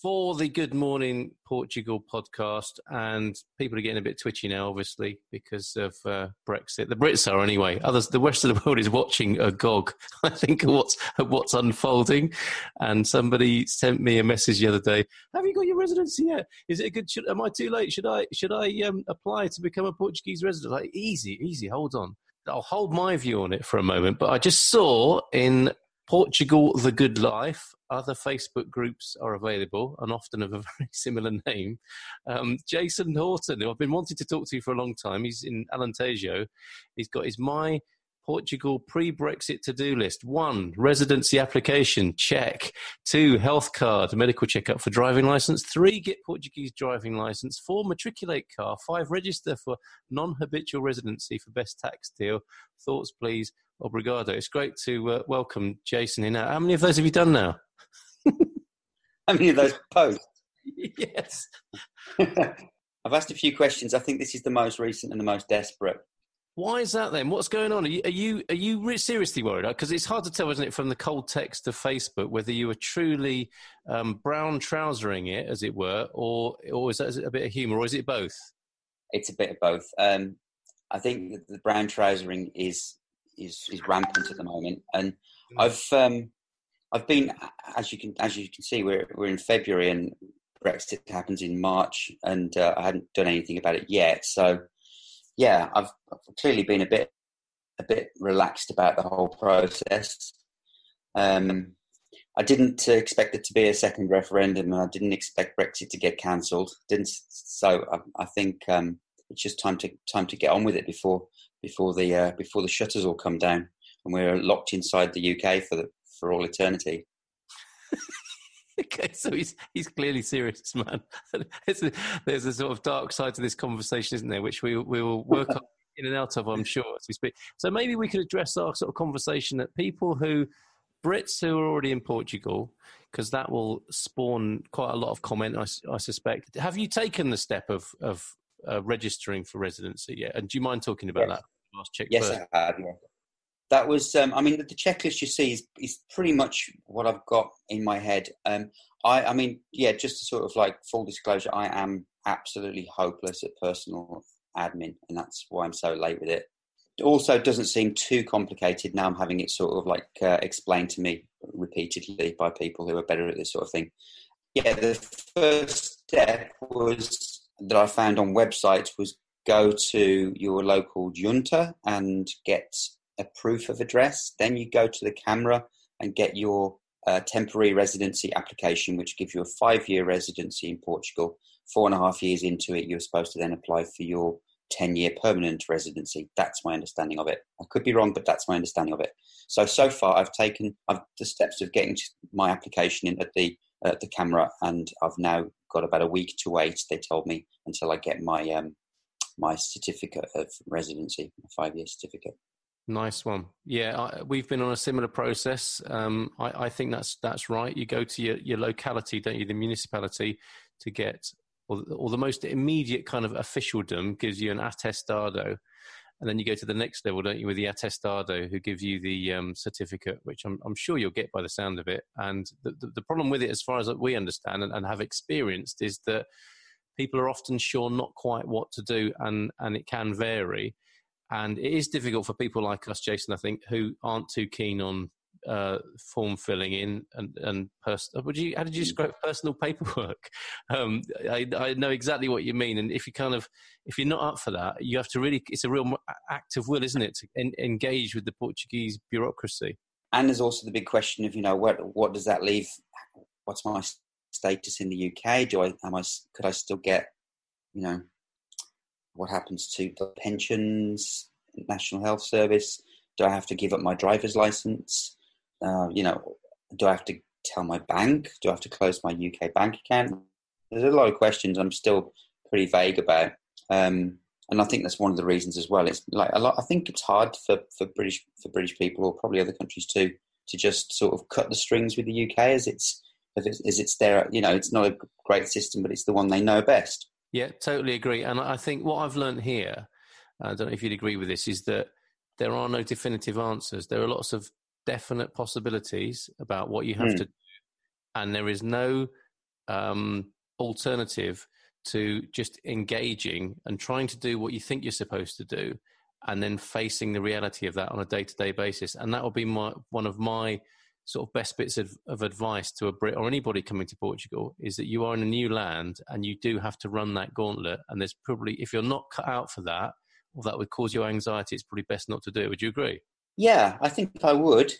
for the Good Morning Portugal podcast, and people are getting a bit twitchy now, obviously, because of Brexit. The Brits are anyway. The rest of the world is watching agog, I think, of what's unfolding. And somebody sent me a message the other day. Have you got your residency yet? Is it a good? Am I too late? Should I apply to become a Portuguese resident? Like, easy. Hold on. I'll hold my view on it for a moment. But I just saw in Portugal, The Good Life. Other Facebook groups are available, and often of a very similar name. Jason Horton, who I've been wanting to talk to for a long time. He's in Alentejo. He's got his My Portugal pre-Brexit to-do list. 1, residency application, check. 2, health card, medical checkup for driving licence. 3, get Portuguese driving licence. 4, matriculate car. 5, register for non-habitual residency for best tax deal. Thoughts, please. Obrigado. It's great to welcome Jason in now. How many of those have you done now? How many of those posts? Yes. I've asked a few questions. I think this is the most recent and the most desperate. Why is that then? What's going on? Are you seriously worried? Because it's hard to tell, isn't it, from the cold text of Facebook, whether you are truly brown trousering it, as it were, or is that a bit of humour, or is it both? It's a bit of both. I think that the brown trousering is rampant at the moment, and I've been, as you can see, we're in February and Brexit happens in March, and I hadn't done anything about it yet. So, yeah, I've clearly been a bit relaxed about the whole process. I didn't expect it to be a second referendum, and I didn't expect Brexit to get cancelled. So I think it's just time to get on with it before the shutters all come down and we're locked inside the UK for all eternity. Okay, so he's clearly serious, man. There's a sort of dark side to this conversation, isn't there, which we will work on in and out of, I'm sure, as we speak. So maybe we could address our sort of conversation that Brits who are already in Portugal, because that will spawn quite a lot of comment, I suspect. Have you taken the step of registering for residency yet? And do you mind talking about that? Last check yes, first. I have, yeah. That was, the checklist you see is pretty much what I've got in my head. Just to sort of like full disclosure, I am absolutely hopeless at personal admin, and that's why I'm so late with it. It also doesn't seem too complicated. Now I'm having it sort of like explained to me repeatedly by people who are better at this sort of thing. Yeah, the first step that I found on websites was go to your local junta and get a proof of address. Then you go to the camera and get your temporary residency application, which gives you a 5-year residency in Portugal. 4.5 years into it, you're supposed to then apply for your 10-year permanent residency. That's my understanding of it. I could be wrong, but that's my understanding of it. So far, I've taken the steps of getting my application in at the camera, and I've now got about a week to wait, they told me, until I get my my certificate of residency, a 5-year certificate. Nice one. Yeah, we've been on a similar process. I think that's right. You go to your locality, don't you, the municipality, to get, or the most immediate kind of officialdom gives you an attestado, and then you go to the next level, don't you, with the attestado, who gives you the certificate, which I'm sure you'll get by the sound of it. And the problem with it, as far as we understand and have experienced, is that people are often sure not quite what to do, and it can vary. And it is difficult for people like us, Jason, I think, who aren't too keen on form filling in and personal. How did you describe personal paperwork? I know exactly what you mean. And if you're not up for that, you have to really, it's a real act of will, isn't it, to engage with the Portuguese bureaucracy. And there's also the big question of, what does that leave? What's my status in the UK? Could I still get, what happens to the pensions, National Health Service? Do I have to give up my driver's license? Do I have to tell my bank? Do I have to close my UK bank account? There's a lot of questions I'm still pretty vague about. And I think that's one of the reasons as well. It's like I think it's hard for British people, or probably other countries too, to just sort of cut the strings with the UK as it's there. It's not a great system, but it's the one they know best. Yeah, totally agree. And I think what I've learned here, I don't know if you'd agree with this, is that there are no definitive answers. There are lots of definite possibilities about what you have to do. And there is no alternative to just engaging and trying to do what you think you're supposed to do, and then facing the reality of that on a day-to-day basis. And that will be one of my sort of best bits of advice to a Brit or anybody coming to Portugal, is that you are in a new land and you do have to run that gauntlet. And there's probably, if you're not cut out for that, or that would cause you anxiety, it's probably best not to do it. Would you agree? Yeah, I think I would.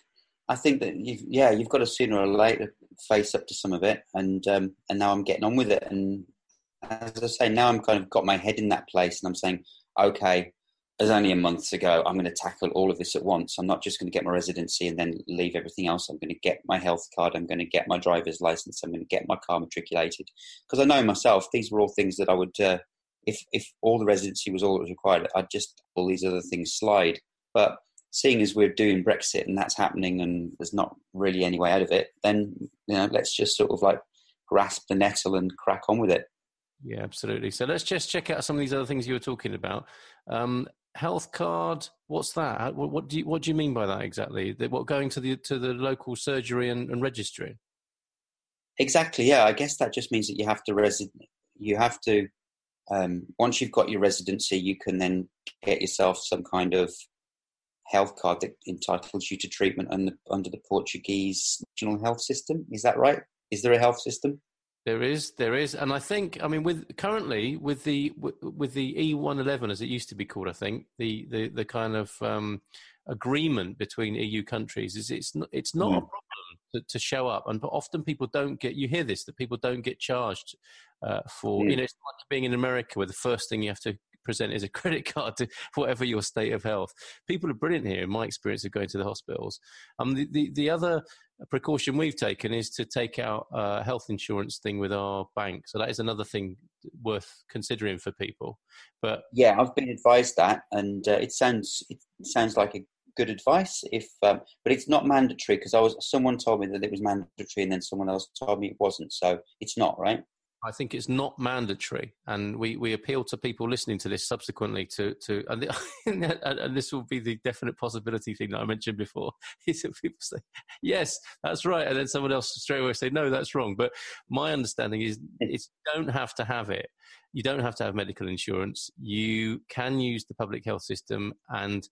I think that you've got to sooner or later face up to some of it, and now I'm getting on with it. And as I say, now I'm kind of got my head in that place, and I'm saying, okay, there's only a month to go. I'm going to tackle all of this at once. I'm not just going to get my residency and then leave everything else. I'm going to get my health card. I'm going to get my driver's license. I'm going to get my car matriculated, because I know myself these were all things that I would, if all the residency was all that was required, I'd just all these other things slide. But seeing as we're doing Brexit and that's happening and there's not really any way out of it, then let's just sort of like grasp the nettle and crack on with it. Yeah, absolutely. So let's just check out some of these other things you were talking about. Health card, what's that? What do you mean by that exactly? What, going to the local surgery and registering? Exactly. Yeah, I guess that just means that you have to once you've got your residency, you can then get yourself some kind of health card that entitles you to treatment under the Portuguese national health system. Is that right? Is there a health system? There is, and I think, I mean, with the E111, as it used to be called, I think the kind of agreement between EU countries is it's not a problem to show up, and often people don't get. You hear this, that people don't get charged for. It's like being in America, where the first thing you have to present is a credit card to whatever your state of health. People are brilliant here, in my experience of going to the hospitals. The other precaution we've taken is to take out a health insurance thing with our bank. So that is another thing worth considering for people. But yeah, I've been advised that, and it sounds like a good advice. But it's not mandatory, because someone told me that it was mandatory, and then someone else told me it wasn't. So it's not, right? I think it's not mandatory, and we appeal to people listening to this subsequently to and this will be the definite possibility thing that I mentioned before, is that people say, yes, that's right, and then someone else straight away say, no, that's wrong. But my understanding is you don't have to have it. You don't have to have medical insurance. You can use the public health system, and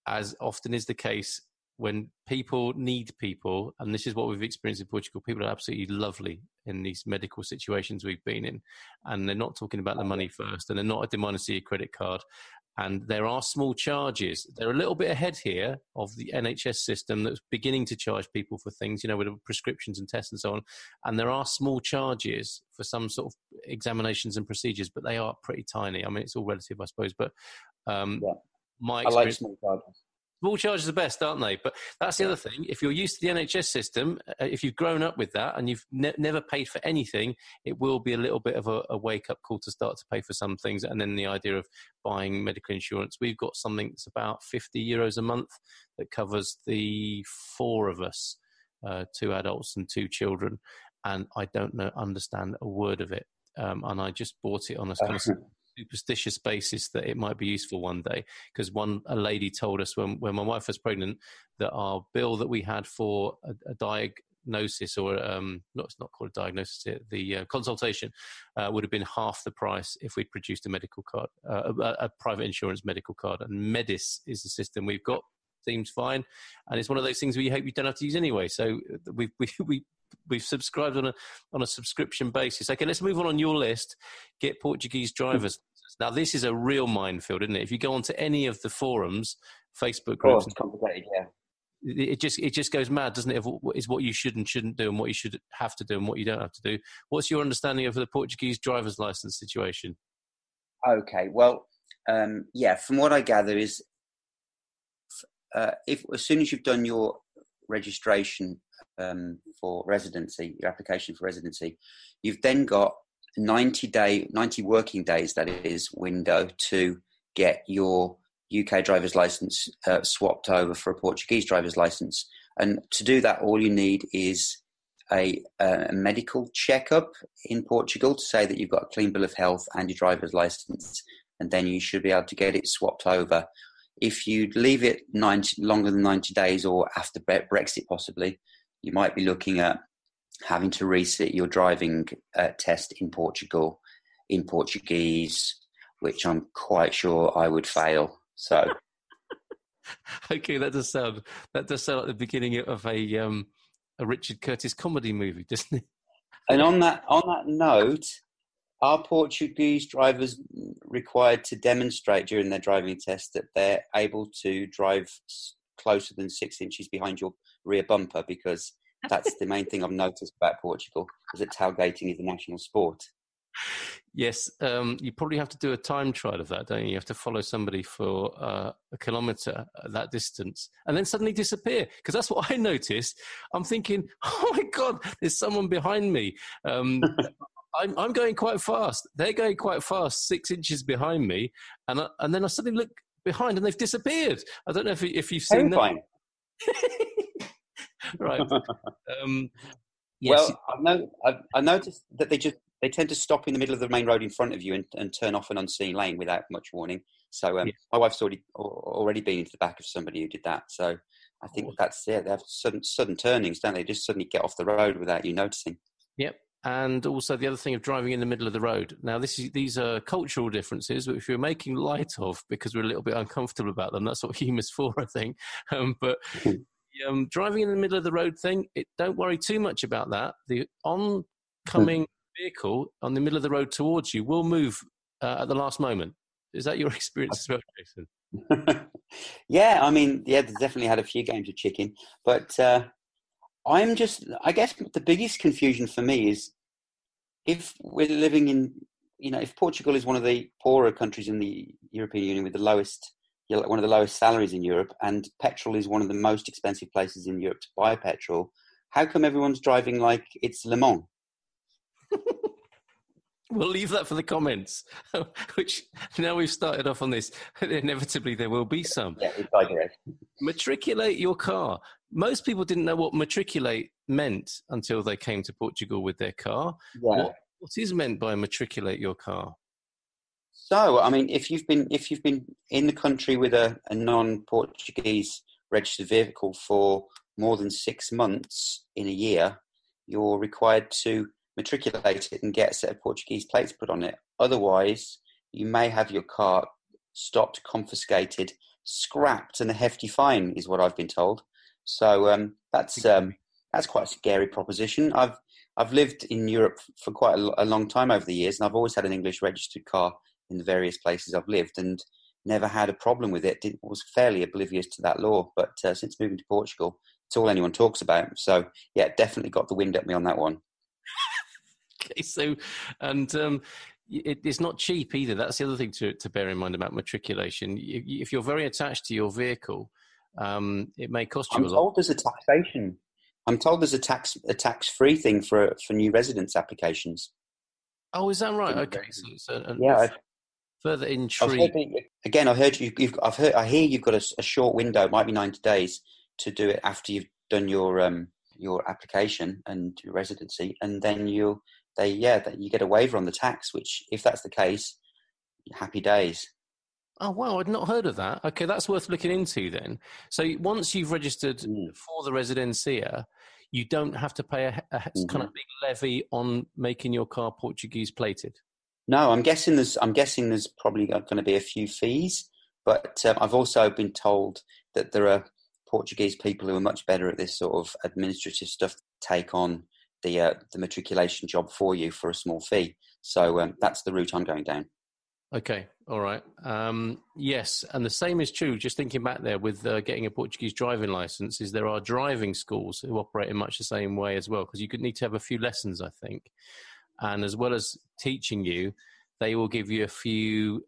as often is the case, when people need people, and this is what we've experienced in Portugal, people are absolutely lovely in these medical situations we've been in, and they're not talking about the money first, and they're not demanding to see a credit card. And there are small charges. They're a little bit ahead here of the NHS system that's beginning to charge people for things, with prescriptions and tests and so on. And there are small charges for some sort of examinations and procedures, but they are pretty tiny. I mean, it's all relative, I suppose. But my experience, I like small charges. Small charges are best, aren't they? But that's the other thing. If you're used to the NHS system, if you've grown up with that and you've never paid for anything, it will be a little bit of a wake-up call to start to pay for some things. And then the idea of buying medical insurance. We've got something that's about €50 a month that covers the four of us, 2 adults and 2 children. And I don't understand a word of it. And I just bought it on a kind of superstitious basis that it might be useful one day, because a lady told us when my wife was pregnant that our bill that we had for a diagnosis, or it's not called a diagnosis here, the consultation would have been half the price if we'd produced a medical card, a private insurance medical card. And Medis is the system we've got. Seems fine, and it's one of those things where you hope you don't have to use anyway. So we've subscribed on a subscription basis. Okay, let's move on your list. Get Portuguese drivers. Now this is a real minefield, isn't it? If you go onto any of the forums, Facebook groups, it's complicated. Yeah, it just goes mad, doesn't it? Is what you should and shouldn't do, and what you should have to do, and what you don't have to do. What's your understanding of the Portuguese driver's license situation? Okay, well, from what I gather is, if as soon as you've done your registration for residency, your application for residency, you've then got 90 working days, that is, window to get your UK driver's license swapped over for a Portuguese driver's license. And to do that, all you need is a medical checkup in Portugal to say that you've got a clean bill of health and your driver's license, and then you should be able to get it swapped over. If you leave it longer than 90 days, or after Brexit possibly, you might be looking at having to resit your driving test in Portugal in Portuguese, which I'm quite sure I would fail. So, Okay, that does sound like the beginning of a Richard Curtis comedy movie, doesn't it? and on that note, are Portuguese drivers required to demonstrate during their driving test that they're able to drive closer than 6 inches behind your rear bumper? Because that's the main thing I've noticed about Portugal, is that tailgating is a national sport. Yes, you probably have to do a time trial of that, don't you? You have to follow somebody for a kilometre at that distance and then suddenly disappear. Because that's what I noticed. I'm thinking, oh my God, there's someone behind me. I'm going quite fast. They're going quite fast, 6 inches behind me. And then I suddenly look behind and they've disappeared. I don't know if you've seen Terrifying. that. Right. Yes. Well, I noticed that they tend to stop in the middle of the main road in front of you and turn off an unseen lane without much warning. So my wife's already been into the back of somebody who did that. So I think that's it. They have sudden turnings, don't they? Just suddenly get off the road without you noticing. Yep. And also the other thing of driving in the middle of the road. Now, these are cultural differences, which we're making light of because we're a little bit uncomfortable about them. That's what humour's for, I think. But driving in the middle of the road thing, don't worry too much about that. The oncoming vehicle on the middle of the road towards you will move at the last moment. Is that your experience as well, Jason? Yeah, I mean, they definitely had a few games of chicken, but I guess the biggest confusion for me is if we're living in, if Portugal is one of the poorer countries in the European Union with one of the lowest salaries in Europe, and petrol is one of the most expensive places in Europe to buy petrol, how come everyone's driving like it's Le Mans? We'll leave that for the comments, which now we've started off on this, inevitably there will be some. Yeah, it's digress. Matriculate your car. Most people didn't know what matriculate meant until they came to Portugal with their car. Yeah. What is meant by matriculate your car? So, I mean, if you've been in the country with a non-Portuguese registered vehicle for more than 6 months in a year, you're required to matriculate it and get a set of Portuguese plates put on it. Otherwise, you may have your car stopped, confiscated, scrapped, and a hefty fine is what I've been told. So that's quite a scary proposition. I've lived in Europe for quite a long time over the years, and I've always had an English registered car in the various places I've lived, and never had a problem with it. Was fairly oblivious to that law, but since moving to Portugal, it's all anyone talks about. So yeah, definitely got the wind at me on that one. Okay, so, and it's not cheap either. That's the other thing to bear in mind about matriculation. If you're very attached to your vehicle, it may cost you a lot. I'm told there's a taxation. I'm told there's a tax-free thing for new residence applications. Oh, is that right? Okay, so further intrigue. Again, I heard I hear you've got a short window. It might be 90 days to do it after you've done your application and your residency, and then you get a waiver on the tax. Which, if that's the case, happy days. Oh, wow, I'd not heard of that. Okay, that's worth looking into then. So once you've registered for the residencia, you don't have to pay a kind of big levy on making your car Portuguese plated. No, I'm guessing there's probably going to be a few fees, but I've also been told that there are Portuguese people who are much better at this sort of administrative stuff, take on the matriculation job for you for a small fee. So that's the route I'm going down. Okay, all right. Yes, and the same is true, just thinking back there with getting a Portuguese driving licence, is there are driving schools who operate in much the same way as well, because you could need to have a few lessons, I think. And as well as teaching you, they will give you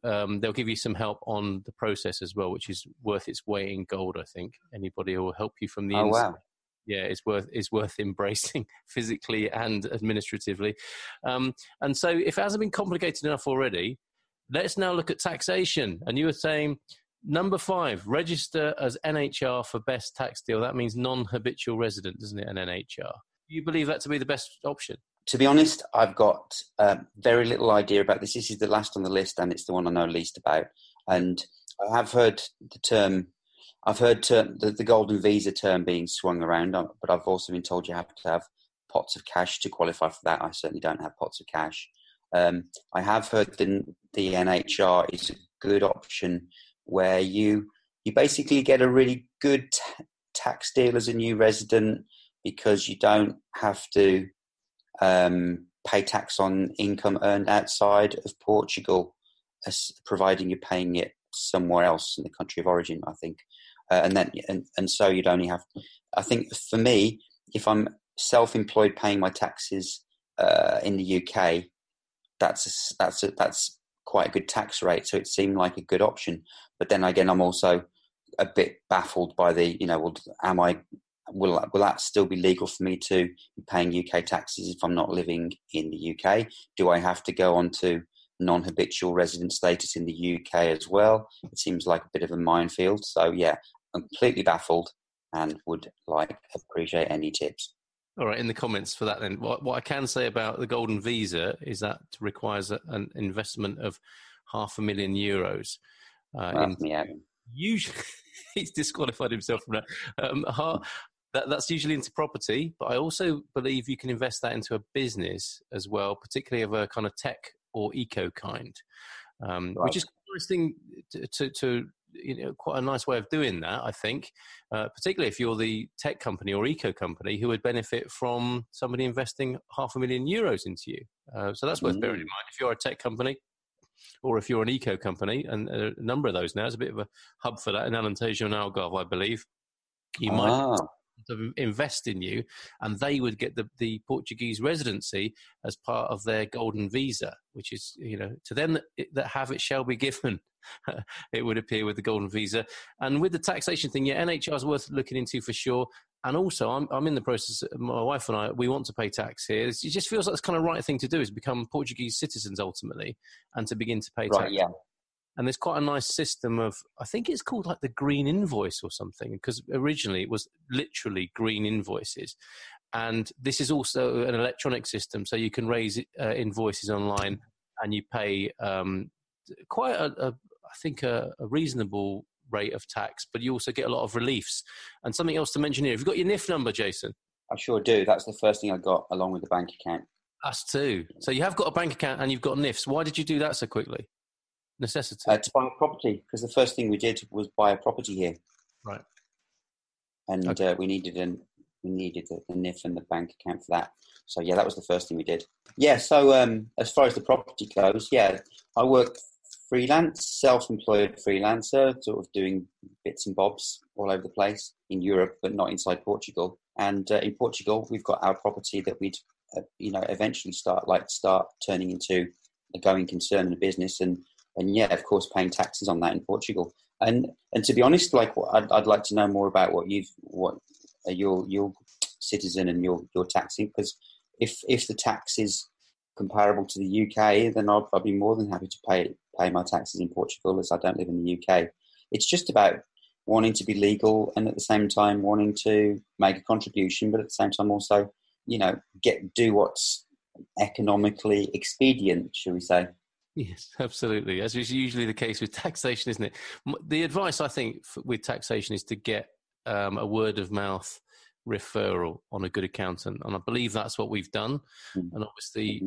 they'll give you some help on the process as well, which is worth its weight in gold, I think. Anybody who will help you from the inside. Wow. Yeah, it's worth embracing physically and administratively. And so if it hasn't been complicated enough already, let's now look at taxation. And you were saying, number 5, register as NHR for best tax deal. That means non-habitual resident, doesn't it, an NHR? Do you believe that to be the best option? To be honest, I've got very little idea about this. This is the last on the list, and it's the one I know least about. And I have heard the term, the golden visa term being swung around, but I've also been told you have to have pots of cash to qualify for that. I certainly don't have pots of cash. I have heard the NHR is a good option where you basically get a really good tax deal as a new resident, because you don't have to pay tax on income earned outside of Portugal, providing you're paying it somewhere else in the country of origin, I think. And so you'd only have, I think for me, if I'm self-employed paying my taxes in the UK, that's quite a good tax rate. So it seemed like a good option. But then again, I'm also a bit baffled by will that still be legal for me to be paying UK taxes if I'm not living in the UK? Do I have to go on to non-habitual resident status in the UK as well? It seems like a bit of a minefield. So yeah, I'm completely baffled and would appreciate any tips. All right, in the comments for that then, what I can say about the Golden Visa is that it requires an investment of €500,000. Usually, he's disqualified himself from that. That's usually into property, but I also believe you can invest that into a business as well, particularly of a kind of tech or eco kind, which is quite a nice thing to quite a nice way of doing that, I think, particularly if you're the tech company or eco company who would benefit from somebody investing €500,000 into you. So that's worth bearing in mind. If you're a tech company or if you're an eco company, and a number of those now, there's a bit of a hub for that in Alentejo and Algarve, I believe, you might to invest in you, and they would get the Portuguese residency as part of their golden visa, which is, to them that have it shall be given. It would appear with the golden visa. And with the taxation thing, NHR is worth looking into for sure. And also, I'm in the process, my wife and I, we want to pay tax here. It just feels like the kind of right thing to do is become Portuguese citizens ultimately and to begin to pay tax. Yeah. And there's quite a nice system of, I think it's called like the green invoice or something, because originally it was literally green invoices. And this is also an electronic system, so you can raise invoices online and you pay quite I think a reasonable rate of tax, but you also get a lot of reliefs. And something else to mention here, have you got your NIF number, Jason? I sure do. That's the first thing I got along with the bank account. Us too. So you have got a bank account and you've got NIFs. Why did you do that so quickly? Necessity. To buy a property, because the first thing we did was buy a property here. Right. And we needed the NIF and the bank account for that. So yeah, that was the first thing we did. Yeah. So as far as the property goes, I work freelance, self-employed freelancer, sort of doing bits and bobs all over the place in Europe, but not inside Portugal. And in Portugal, we've got our property that we'd eventually start turning into a going concern and a business, and yeah, of course, paying taxes on that in Portugal. And to be honest, I'd like to know more about what your citizen and your taxing, because if the tax is comparable to the UK, then I'll be more than happy to pay my taxes in Portugal, as I don't live in the UK. It's just about wanting to be legal and at the same time wanting to make a contribution, but at the same time also, do what's economically expedient, shall we say. Yes, absolutely. As is usually the case with taxation, isn't it? The advice, I think, with taxation is to get a word of mouth referral on a good accountant. And I believe that's what we've done. Mm-hmm. And obviously,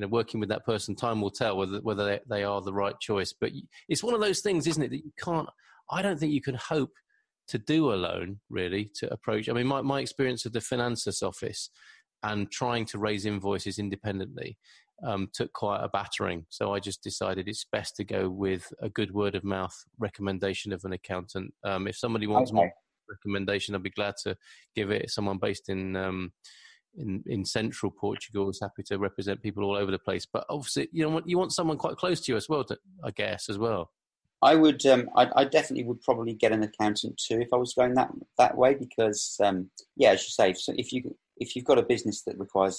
working with that person, time will tell whether they are the right choice. But it's one of those things, isn't it, that I don't think you can hope to do alone, really, to approach. I mean, my experience of the Finances office and trying to raise invoices independently took quite a battering. So I just decided it's best to go with a good word of mouth recommendation of an accountant. If somebody wants more recommendation, I'd be glad to give it. Someone based in central Portugal is happy to represent people all over the place. But obviously, you want someone quite close to you as well, I guess, as well. I would. I definitely would probably get an accountant too if I was going that way, because as you say, if you've got a business that requires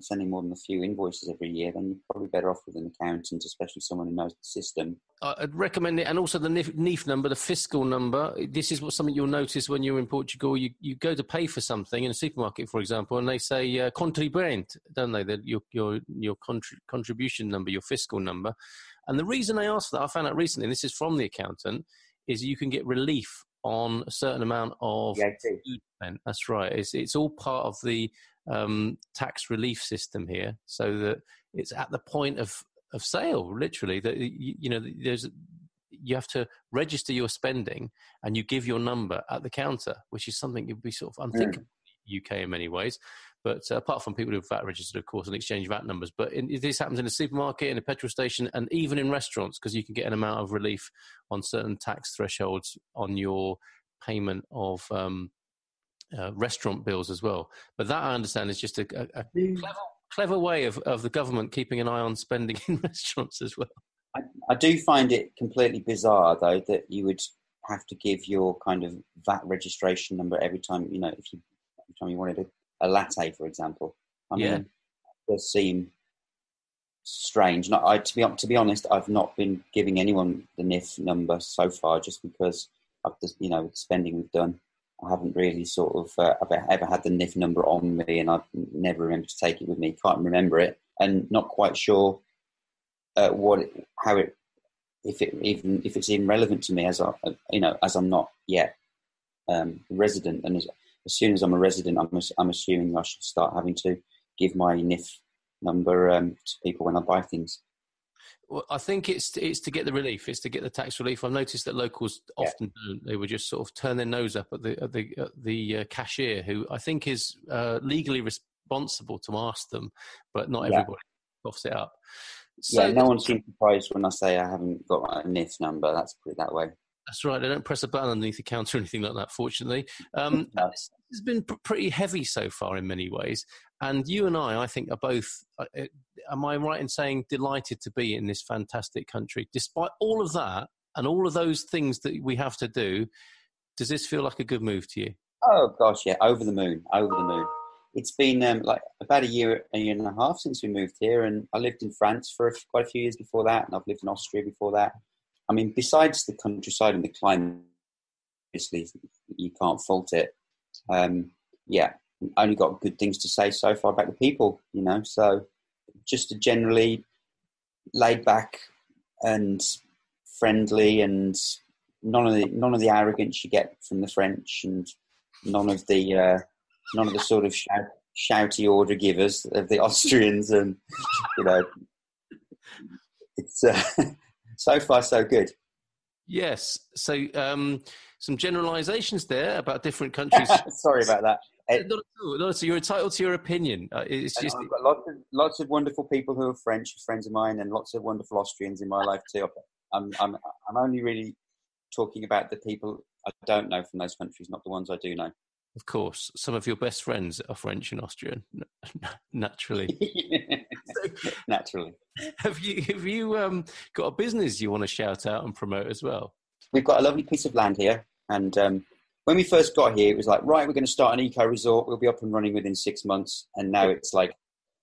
sending more than a few invoices every year, then you're probably better off with an accountant, especially someone who knows the system. I'd recommend it, and also the NIF number, the fiscal number. This is something you'll notice when you're in Portugal. You go to pay for something in a supermarket, for example, and they say contribuinte, don't they? Your contribution number, your fiscal number. And the reason I asked for that, I found out recently, and this is from the accountant, is you can get relief on a certain amount of food spent. That's right. It's all part of the tax relief system here, so that it's at the point of sale, literally. That you have to register your spending, and you give your number at the counter, which is something you'd be sort of unthinkable in the UK in many ways. But apart from people who are VAT registered, of course, and exchange VAT numbers. But this happens in a supermarket, in a petrol station, and even in restaurants, because you can get an amount of relief on certain tax thresholds on your payment of restaurant bills as well. But that, I understand, is just a clever way of the government keeping an eye on spending in restaurants as well. I do find it completely bizarre, though, that you would have to give your kind of VAT registration number every time, every time you wanted a latte, for example. I mean, it does seem strange. To be honest, I've not been giving anyone the NIF number so far, just because of the, the spending we've done. I haven't really sort of ever had the NIF number on me, and I've never remembered to take it with me. Can't remember it, and not quite sure if it's even relevant to me, as I'm not yet a resident, and as soon as I'm a resident, I'm assuming I should start having to give my NIF number to people when I buy things. Well, I think it's to get the relief. It's to get the tax relief. I've noticed that locals often don't. They would just sort of turn their nose up at the cashier, who I think is legally responsible to ask them, but not everybody coughs it up. So, no one seems surprised when I say I haven't got a NIF number. Let's put it that way. That's right. They don't press a button underneath the counter or anything like that, fortunately. This has been pretty heavy so far in many ways. And you and I think, are both, am I right in saying, delighted to be in this fantastic country? Despite all of that and all of those things that we have to do, does this feel like a good move to you? Oh, gosh, yeah. Over the moon. It's been like about a year and a half since we moved here. And I lived in France for quite a few years before that. And I've lived in Austria before that. I mean, besides the countryside and the climate, obviously, you can't fault it. Only got good things to say so far about the people, So just a generally laid back and friendly, and none of the arrogance you get from the French, and none of the sort of shouty order givers of the Austrians, and it's. So far, so good. Yes. So some generalisations there about different countries. Sorry about that. Not at all. So you're entitled to your opinion. It's just I've got lots of wonderful people who are French, friends of mine, and lots of wonderful Austrians in my life too. I'm only really talking about the people I don't know from those countries, not the ones I do know. Of course, some of your best friends are French and Austrian, naturally. Naturally. Have you got a business you want to shout out and promote as well? We've got a lovely piece of land here, and when we first got here, it was like, right, we're going to start an eco resort. We'll be up and running within 6 months, and now it's like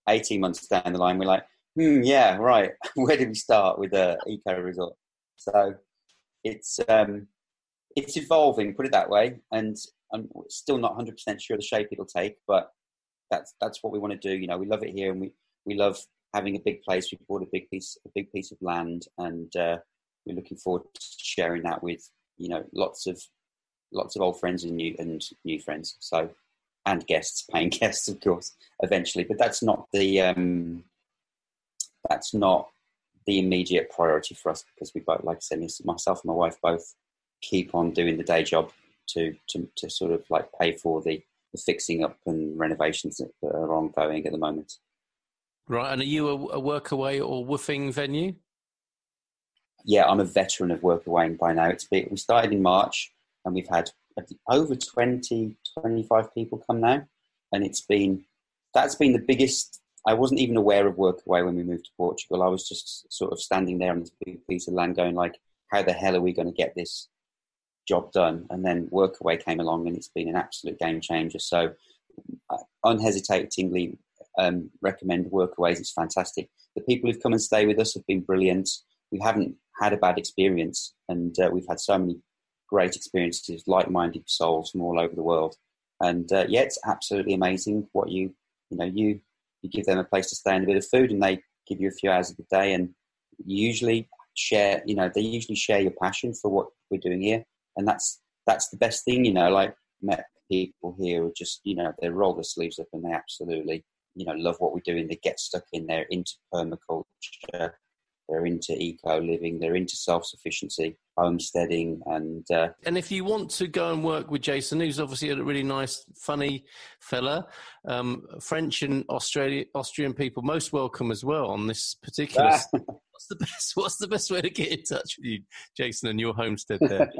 18 months down the line. We're like, yeah, right. Where did we start with the eco resort? So it's evolving, put it that way, and I'm still not 100% sure the shape it'll take, but that's what we want to do. We love it here, and we love having a big place. We bought a big piece of land, and we're looking forward to sharing that with lots of old friends and new friends. So, and guests, paying guests, of course, eventually. But that's not the immediate priority for us, because we both, like I said, myself and my wife both keep on doing the day job to sort of like pay for the fixing up and renovations that are ongoing at the moment. Right, and are you a workaway or woofing venue? Yeah, I'm a veteran of workawaying by now. We started in March, and we've had over 20, 25 people come now, and that's been the biggest. I wasn't even aware of workaway when we moved to Portugal. I was just sort of standing there on this big piece of land going like, how the hell are we going to get this job done? And then workaway came along, and it's been an absolute game changer. So unhesitatingly recommend workaways. It's fantastic. The people who've come and stay with us have been brilliant. We haven't had a bad experience, and we've had so many great experiences, like-minded souls from all over the world. And it's absolutely amazing what you give them a place to stay and a bit of food, and they give you a few hours of the day, and you usually share, they usually share your passion for what we're doing here. And that's the best thing, like people here are just, they roll their sleeves up and they absolutely, love what we're doing. They get stuck in. They're into permaculture. They're into eco-living. They're into self-sufficiency, homesteading. And if you want to go and work with Jason, who's obviously a really nice, funny fella, French and Austrian people most welcome as well on this particular... What's the best way to get in touch with you, Jason, and your homestead there?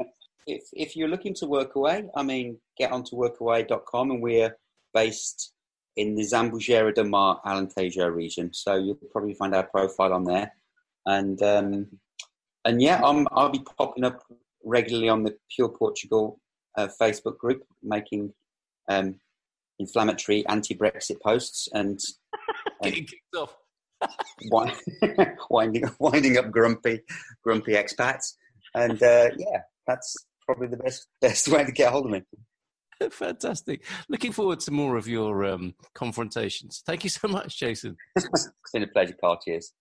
If you're looking to work away, get onto workaway.com, and we're based in the Zambugera de Mar, Alentejo region. So you'll probably find our profile on there. And yeah, I'll be popping up regularly on the Pure Portugal Facebook group, making inflammatory anti-Brexit posts and getting kicked off, winding up grumpy expats. And yeah, that's probably the best way to get hold of me. Fantastic. Looking forward to more of your confrontations. Thank you so much, Jason. It's been a pleasure, Carl. Cheers.